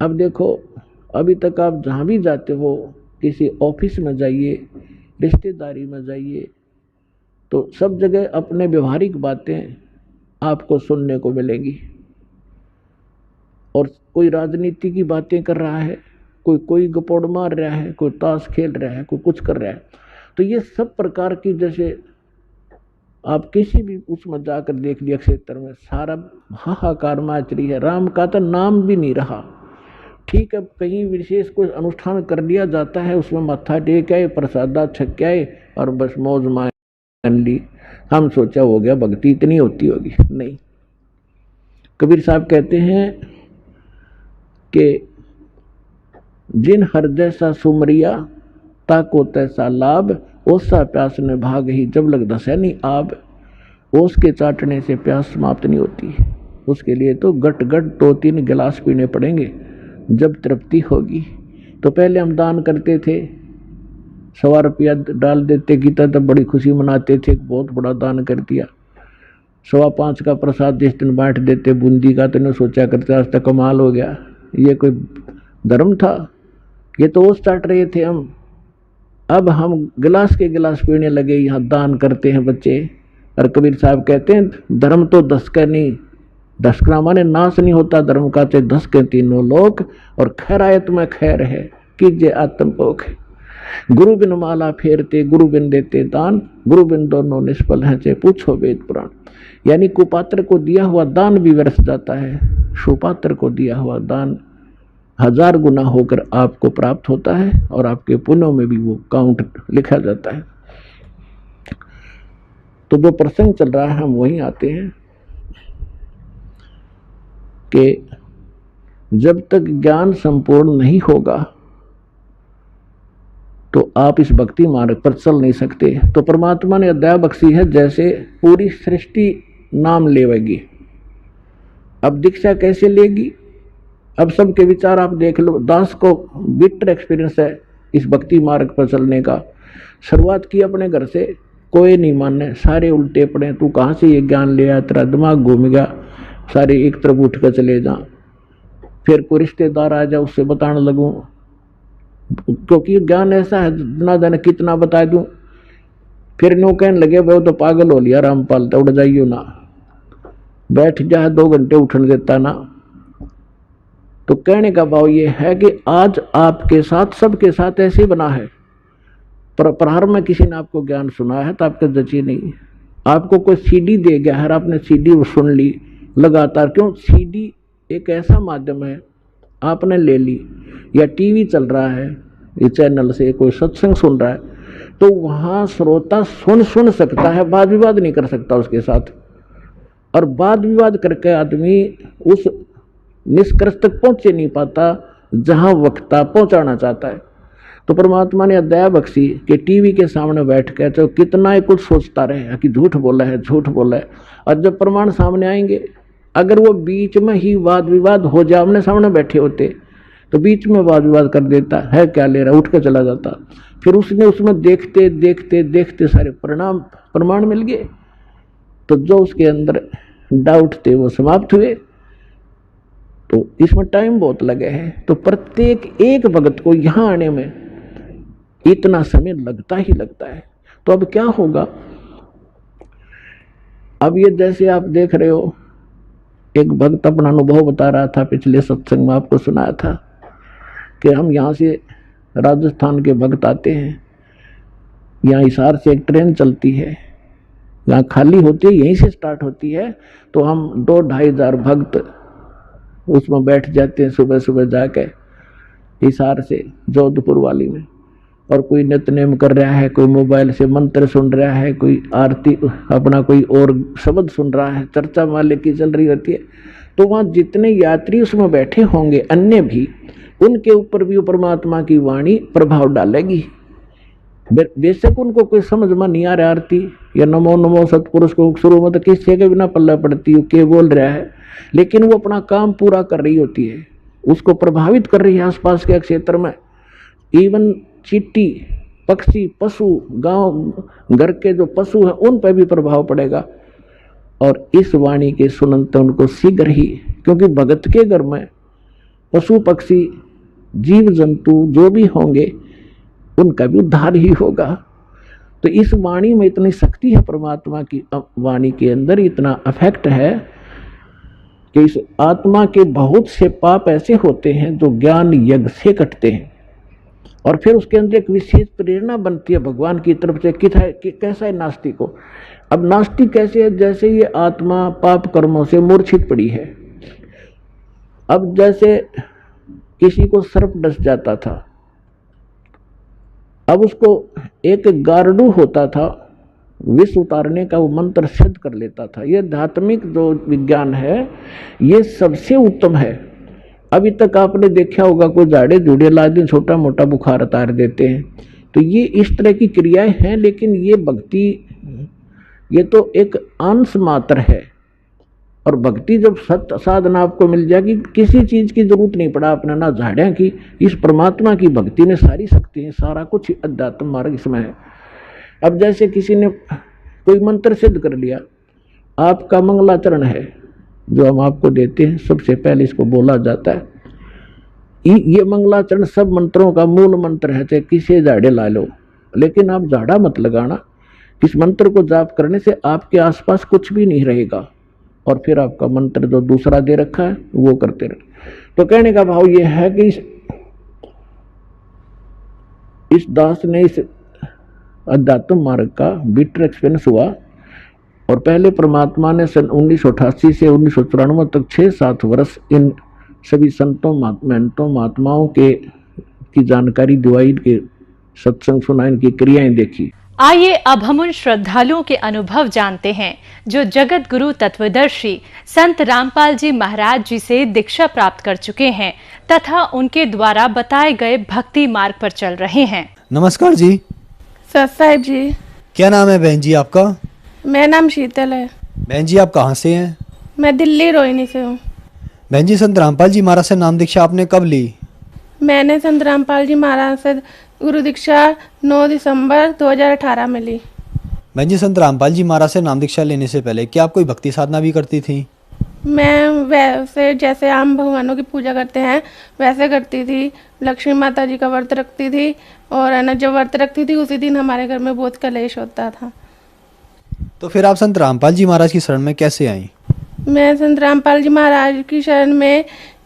अब देखो, अभी तक आप जहाँ भी जाते हो, किसी ऑफिस में जाइए, रिश्तेदारी में जाइए, तो सब जगह अपने व्यवहारिक बातें आपको सुनने को मिलेंगी। और कोई राजनीति की बातें कर रहा है, कोई गपोड़ मार रहा है, कोई ताश खेल रहा है, कोई कुछ कर रहा है। तो ये सब प्रकार की, जैसे आप किसी भी उसमें जाकर देख लिया क्षेत्र में, सारा हाहाकार मच रही है, राम का तो नाम भी नहीं रहा। ठीक है, कहीं विशेष कोई अनुष्ठान कर लिया जाता है, उसमें मत्था टेक आए, प्रसादा छक आए और बस मौज मान ली। हम सोचा हो गया, भक्ति इतनी होती होगी, नहीं। कबीर साहब कहते हैं कि जिन हृदय सा सुमरिया ताको तैसा लाभ, ओसा प्यास ने भाग ही जब लग दसे नहीं आब। ओस के चाटने से प्यास समाप्त नहीं होती, उसके लिए तो गट गट 2-3 गिलास पीने पड़ेंगे जब तृप्ति होगी। तो पहले हम दान करते थे, 100 रुपया डाल देते, गीता तब बड़ी खुशी मनाते थे, बहुत बड़ा दान कर दिया। 5.25 का प्रसाद जिस दिन बांट देते बूंदी का, तो नहीं सोचा करते आज तक कमाल हो गया, ये कोई धर्म था? ये तो ओस चाट रहे थे हम। अब हम गिलास के गिलास पीने लगे, यहाँ दान करते हैं बच्चे। और कबीर साहब कहते हैं धर्म तो 10 का नहीं, 10 का माने नाश नहीं होता धर्म का, चाहे 10 के 3 लोक, और खैरायत में खैर है, कीजिए आत्मपोख। गुरु बिन माला फेरते, गुरु बिन देते दान, गुरु बिन दोनों निष्फल हैं, चाहे पूछो वेद पुराण। यानी कुपात्र को दिया हुआ दान भी व्यर्थ जाता है, सुपात्र को दिया हुआ दान 1000 गुना होकर आपको प्राप्त होता है, और आपके पुण्यों में भी वो काउंट लिखा जाता है। तो जो प्रसंग चल रहा है हम वहीं आते हैं कि जब तक ज्ञान संपूर्ण नहीं होगा तो आप इस भक्ति मार्ग पर चल नहीं सकते। तो परमात्मा ने दया बख्शी है, जैसे पूरी सृष्टि नाम लेवेगी। अब दीक्षा कैसे लेगी? अब सबके विचार आप देख लो। दास को बिटर एक्सपीरियंस है इस भक्ति मार्ग पर चलने का। शुरुआत की अपने घर से, कोई नहीं माने, सारे उल्टे पड़े, तू कहाँ से ये ज्ञान ले आया, तेरा दिमाग घूम गया, सारे एक तरफ उठ कर चले जा। फिर कोई रिश्तेदार आ जाए, उससे बताने लगूं, क्योंकि ज्ञान ऐसा है ना जाने कितना बता दूं। फिर नो कहने लगे भाई तो पागल हो लिया रामपाल, तो उड़ जाइयो ना, बैठ जा 2 घंटे उठने देता ना। तो कहने का भाव ये है कि आज आपके साथ, सबके साथ ऐसे बना है। प्रारंभ में किसी ने आपको ज्ञान सुनाया है तो आपके जची नहीं। आपको कोई सीडी दे गया है, आपने सीडी सुन ली लगातार। क्यों? सीडी एक ऐसा माध्यम है, आपने ले ली, या टीवी चल रहा है, ये चैनल से कोई सत्संग सुन रहा है, तो वहां श्रोता सुन सकता है, वाद विवाद नहीं कर सकता उसके साथ। और वाद विवाद करके आदमी उस निष्कर्ष तक पहुंचे नहीं पाता जहां वक्ता पहुंचाना चाहता है। तो परमात्मा ने दया बख्शी कि टीवी के सामने बैठ कर तो कितना ही कुछ सोचता रहे कि झूठ बोला है, झूठ बोला है। और जब प्रमाण सामने आएंगे, अगर वो बीच में ही वाद विवाद हो जाए, आमने सामने बैठे होते तो बीच में वाद विवाद कर देता है, क्या ले रहा, उठ कर चला जाता। फिर उसने उसमें देखते देखते देखते सारे प्रमाण मिल गए, तो जो उसके अंदर डाउट थे वो समाप्त हुए। तो इसमें टाइम बहुत लगे हैं। तो प्रत्येक एक भगत को यहाँ आने में इतना समय लगता ही लगता है। तो अब क्या होगा? अब ये जैसे आप देख रहे हो, एक भक्त अपना अनुभव बता रहा था, पिछले सत्संग में आपको सुनाया था कि हम यहाँ से राजस्थान के भक्त आते हैं, यहाँ हिसार से एक ट्रेन चलती है, यहाँ खाली होती है, यहीं से स्टार्ट होती है। तो हम 2-2.5 हज़ार भक्त उसमें बैठ जाते हैं सुबह सुबह जाके हिसार से जोधपुर वाली में। और कोई नित्यनेम कर रहा है, कोई मोबाइल से मंत्र सुन रहा है, कोई आरती अपना कोई और शब्द सुन रहा है, चर्चा माले की चल रही होती है। तो वहाँ जितने यात्री उसमें बैठे होंगे अन्य भी, उनके ऊपर भी परमात्मा की वाणी प्रभाव डालेगी। बेशक उनको कोई समझ में नहीं आ रहा आरती या नमो नमो सतपुरुष को शुरू में तो किसी के बिना पल्ला पड़ती है, के बोल रहा है, लेकिन वो अपना काम पूरा कर रही होती है, उसको प्रभावित कर रही है आसपास के क्षेत्र में। इवन चींटी, पक्षी, पशु, गांव घर के जो पशु हैं उन पर भी प्रभाव पड़ेगा। और इस वाणी के सुनते उनको शीघ्र ही, क्योंकि भगत के घर में पशु पक्षी जीव जंतु जो भी होंगे उनका भी उद्धार ही होगा। तो इस वाणी में इतनी शक्ति है, परमात्मा की वाणी के अंदर इतना अफेक्ट है कि इस आत्मा के बहुत से पाप ऐसे होते हैं जो ज्ञान यज्ञ से कटते हैं, और फिर उसके अंदर एक विशेष प्रेरणा बनती है भगवान की तरफ से कि कैसा है नास्तिक को। अब नास्तिक कैसे है? जैसे ये आत्मा पाप कर्मों से मूर्छित पड़ी है। अब जैसे किसी को सर्प डस जाता था, अब उसको एक गारडू होता था, विष उतारने का वो मंत्र सिद्ध कर लेता था। ये आध्यात्मिक जो विज्ञान है ये सबसे उत्तम है। अभी तक आपने देखा होगा कोई झाड़े झूड़े ला दिन छोटा मोटा बुखार उतार देते हैं, तो ये इस तरह की क्रियाएं हैं, लेकिन ये भक्ति ये तो एक अंश मात्र है। और भक्ति जब सत्य साधना आपको मिल जाएगी, किसी चीज की जरूरत नहीं पड़ा आपने, ना झाड़ियाँ की, इस परमात्मा की भक्ति में सारी शक्ति है, सारा कुछ अध्यात्म मार्ग इसमें है। अब जैसे किसी ने कोई मंत्र सिद्ध कर लिया, आपका मंगलाचरण है जो हम आपको देते हैं, सबसे पहले इसको बोला जाता है। ये मंगलाचरण सब मंत्रों का मूल मंत्र है, चाहे किसी झाड़े ला लो, लेकिन आप झाड़ा मत लगाना। इस मंत्र को जाप करने से आपके आसपास कुछ भी नहीं रहेगा, और फिर आपका मंत्र जो दूसरा दे रखा है वो करते रहे। तो कहने का भाव ये है कि इस दास ने इस अध्यात्म मार्ग का बिटर एक्सपीरियंस हुआ, और पहले परमात्मा ने सन 1988 से 1994 तक 6-7 वर्ष इन सभी संतों महंतों महात्माओं की जानकारी दिवाई, इनके सत्संग सुना, इनकी क्रियाएं देखी। आइए अब हम उन श्रद्धालुओं के अनुभव जानते हैं जो जगत गुरु तत्वदर्शी संत रामपाल जी महाराज जी से दीक्षा प्राप्त कर चुके हैं तथा उनके द्वारा बताए गए भक्ति मार्ग पर चल रहे हैं। नमस्कार जी। सत साहिब जी। क्या नाम है बहन जी आपका? मेरा नाम शीतल है। बहन जी आप कहाँ से हैं? मैं दिल्ली रोहिणी से हूँ। बहन जी संत रामपाल जी महाराज से नाम दीक्षा आपने कब ली? मैंने संत रामपाल जी महाराज से गुरु दीक्षा 9 दिसंबर 2018 में ली। बहन जी संत रामपाल जी महाराज से नाम दीक्षा लेने से पहले क्या आप कोई भक्ति साधना भी करती थी? मैं वैसे जैसे आम भगवानों की पूजा करते हैं वैसे करती थी। लक्ष्मी माता जी का व्रत रखती थी, और है ना जब व्रत रखती थी उसी दिन हमारे घर में बहुत कलेश होता था। तो फिर आप संत रामपाल जी महाराज की शरण में कैसे आई? मैं संत रामपाल जी महाराज की शरण में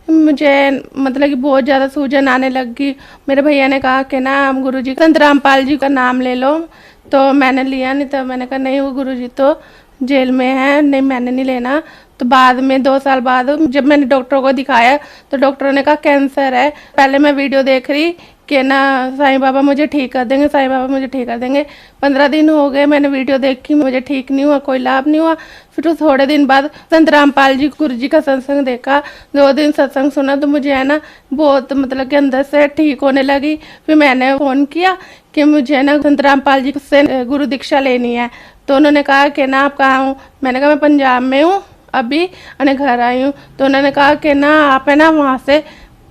मुझे मतलब कि बहुत ज़्यादा सूजन आने लगी। मेरे भैया ने कहा कि ना हम गुरुजी संत रामपाल जी का नाम ले लो, तो मैंने लिया नहीं। तो मैंने कहा नहीं, वो गुरुजी तो जेल में है, नहीं मैंने नहीं लेना। तो बाद में 2 साल बाद जब मैंने डॉक्टर को दिखाया तो डॉक्टरों ने कहा कैंसर है। पहले मैं वीडियो देख रही कि ना साईं बाबा मुझे ठीक कर देंगे, साईं बाबा मुझे ठीक कर देंगे। 15 दिन हो गए मैंने वीडियो देखी, मुझे ठीक नहीं हुआ, कोई लाभ नहीं हुआ। फिर थोड़े दिन बाद संत रामपाल जी गुरु जी का सत्संग देखा, 2 दिन सत्संग सुना, तो मुझे है ना बहुत मतलब कि अंदर से ठीक होने लगी। फिर मैंने फ़ोन किया कि मुझे ना संत रामपाल जी से गुरु दीक्षा लेनी है। तो उन्होंने कहा कि ना आप कहाँ हूँ? मैंने कहा मैं पंजाब में हूँ, अभी अपने घर आई हूँ। तो उन्होंने कहा कि ना आप है ना वहाँ से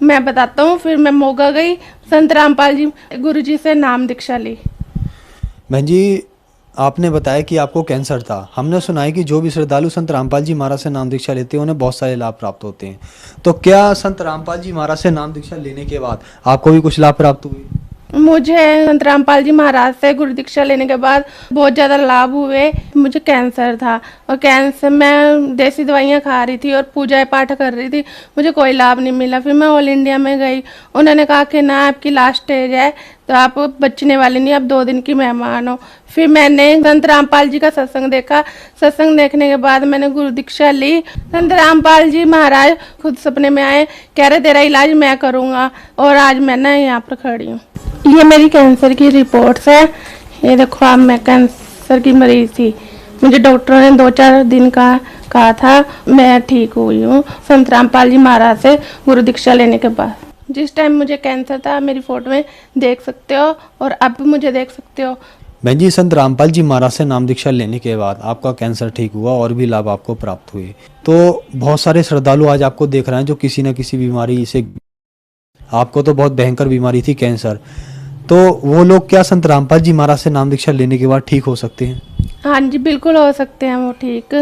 मैं बताता हूँ। फिर मैं मोगा गई, संत रामपाल जी गुरु जी से नाम दीक्षा ली। बहन जी आपने बताया कि आपको कैंसर था। हमने सुना है कि जो भी श्रद्धालु संत रामपाल जी महाराज से नाम दीक्षा लेते हैं उन्हें बहुत सारे लाभ प्राप्त होते हैं। तो क्या संत रामपाल जी महाराज से नाम दीक्षा लेने के बाद आपको भी कुछ लाभ प्राप्त हुए? मुझे संत रामपाल जी महाराज से गुरु दीक्षा लेने के बाद बहुत ज़्यादा लाभ हुए। मुझे कैंसर था, और कैंसर मैं देसी दवाइयाँ खा रही थी और पूजा पाठ कर रही थी, मुझे कोई लाभ नहीं मिला। फिर मैं ऑल इंडिया में गई, उन्होंने कहा कि ना आपकी लास्ट स्टेज है, तो आप बचने वाली नहीं, आप 2 दिन की मेहमान हो। फिर मैंने संत रामपाल जी का सत्संग देखा। सत्संग देखने के बाद मैंने गुरु दीक्षा ली। संत रामपाल जी महाराज खुद सपने में आए, कह रहे तेरा इलाज मैं करूँगा, और आज मैं ना यहाँ पर खड़ी हूँ। ये मेरी कैंसर की रिपोर्ट्स है, ये देखो आप, मैं कैंसर की मरीज थी। मुझे डॉक्टरों ने 2-4 दिन का कहा था, मैं ठीक हुई हूँ संत रामपाल जी महाराज से गुरु दीक्षा लेने के बाद। जिस टाइम मुझे कैंसर था मेरी फोटो में देख सकते हो, और अब भी मुझे देख सकते हो। बहन जी संत रामपाल जी महाराज से नाम दीक्षा लेने के बाद आपका कैंसर ठीक हुआ और भी लाभ आपको प्राप्त हुए। तो बहुत सारे श्रद्धालु आज आपको देख रहे हैं जो किसी न किसी बीमारी से, आपको तो बहुत भयंकर बीमारी थी कैंसर, तो वो लोग क्या संत रामपाल जी महाराज से नाम दीक्षा लेने के बाद ठीक हो सकते हैं? हाँ जी बिल्कुल हो सकते हैं वो ठीक।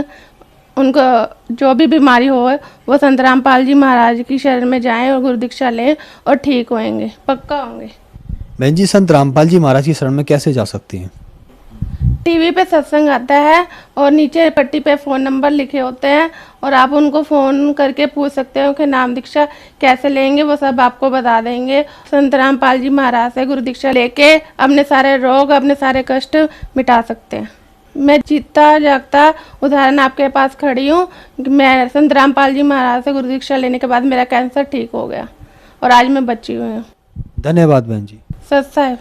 उनको जो भी बीमारी हो वो संत रामपाल जी महाराज की शरण में जाएं और गुरु दीक्षा लें और ठीक होंगे, पक्का होंगे। बहन जी, संत रामपाल जी महाराज की शरण में कैसे जा सकती हैं? टीवी पे सत्संग आता है और नीचे पट्टी पे फ़ोन नंबर लिखे होते हैं और आप उनको फ़ोन करके पूछ सकते हो कि नाम दीक्षा कैसे लेंगे, वो सब आपको बता देंगे। संत रामपाल जी महाराज से गुरु दीक्षा लेके अपने सारे रोग, अपने सारे कष्ट मिटा सकते हैं। मैं जीता जागता उदाहरण आपके पास खड़ी हूँ। मैं संत रामपाल जी महाराज से गुरु दीक्षा लेने के बाद मेरा कैंसर ठीक हो गया और आज मैं बची हुई हूँ। धन्यवाद बहन जी। सच साहब।